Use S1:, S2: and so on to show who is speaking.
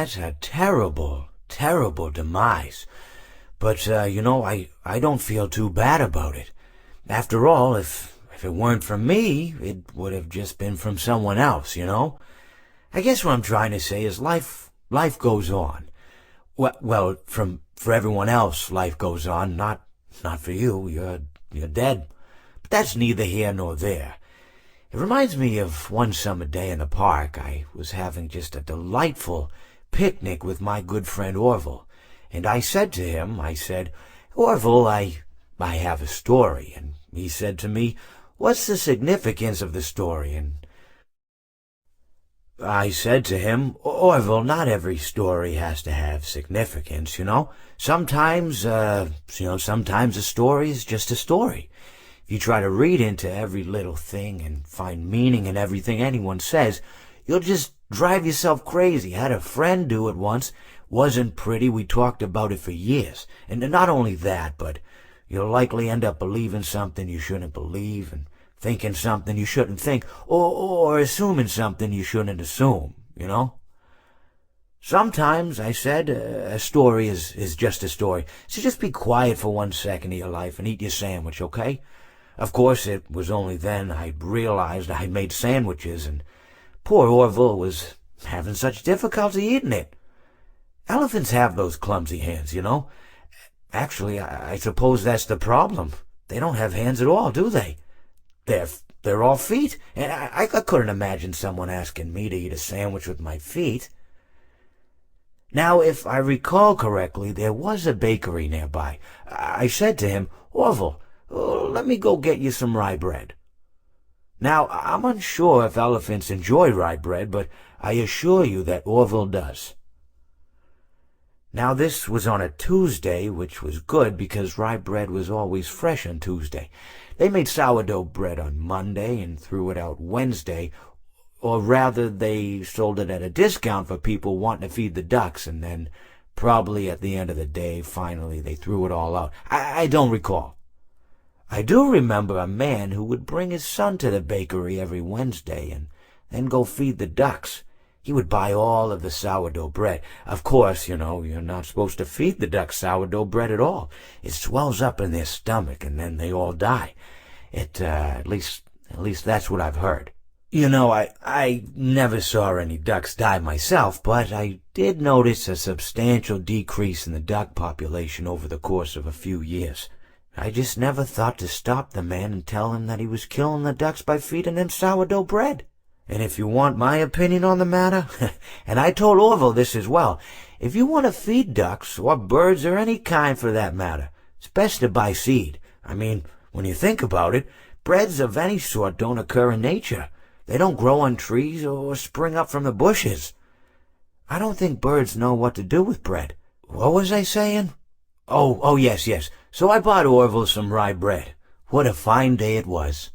S1: That's a terrible, terrible demise. But, I don't feel too bad about it. After all, if it weren't from me, it would have just been from someone else, you know? I guess what I'm trying to say is life goes on. Well, for everyone else, life goes on, not for you. You're dead. But that's neither here nor there. It reminds me of one summer day in the park. I was having just a delightful picnic with my good friend Orville, and I said to him, Orville, I have a story. And he said to me, what's the significance of the story? And I said to him, Orville, not every story has to have significance, you know. Sometimes a story is just a story. If you try to read into every little thing and find meaning in everything anyone says, you'll just drive yourself crazy. I had a friend do it once. Wasn't pretty. We talked about it for years. And not only that, but you'll likely end up believing something you shouldn't believe, and thinking something you shouldn't think, or assuming something you shouldn't assume, you know? Sometimes, I said, a story is just a story. So just be quiet for 1 second of your life and eat your sandwich, okay? Of course, it was only then I realized I made sandwiches, and poor Orville was having such difficulty eating it. Elephants have those clumsy hands, you know. Actually, I suppose that's the problem. They don't have hands at all, do they? They're all feet, and I couldn't imagine someone asking me to eat a sandwich with my feet. Now, if I recall correctly, there was a bakery nearby. I said to him, Orville, let me go get you some rye bread. Now, I'm unsure if elephants enjoy rye bread, but I assure you that Orville does. Now, this was on a Tuesday, which was good because rye bread was always fresh on Tuesday. They made sourdough bread on Monday and threw it out Wednesday, or rather they sold it at a discount for people wanting to feed the ducks, and then probably at the end of the day, finally, they threw it all out. I don't recall. I do remember a man who would bring his son to the bakery every Wednesday and then go feed the ducks. He would buy all of the sourdough bread. Of course, you're not supposed to feed the ducks sourdough bread at all. It swells up in their stomach and then they all die. At least that's what I've heard. I never saw any ducks die myself, but I did notice a substantial decrease in the duck population over the course of a few years. I just never thought to stop the man and tell him that he was killing the ducks by feeding them sourdough bread. And if you want my opinion on the matter, and I told Orville this as well, if you want to feed ducks, or birds, or any kind for that matter, it's best to buy seed. I mean, when you think about it, breads of any sort don't occur in nature. They don't grow on trees or spring up from the bushes. I don't think birds know what to do with bread. What was I saying? Oh, yes. So I bought Orville some rye bread. What a fine day it was.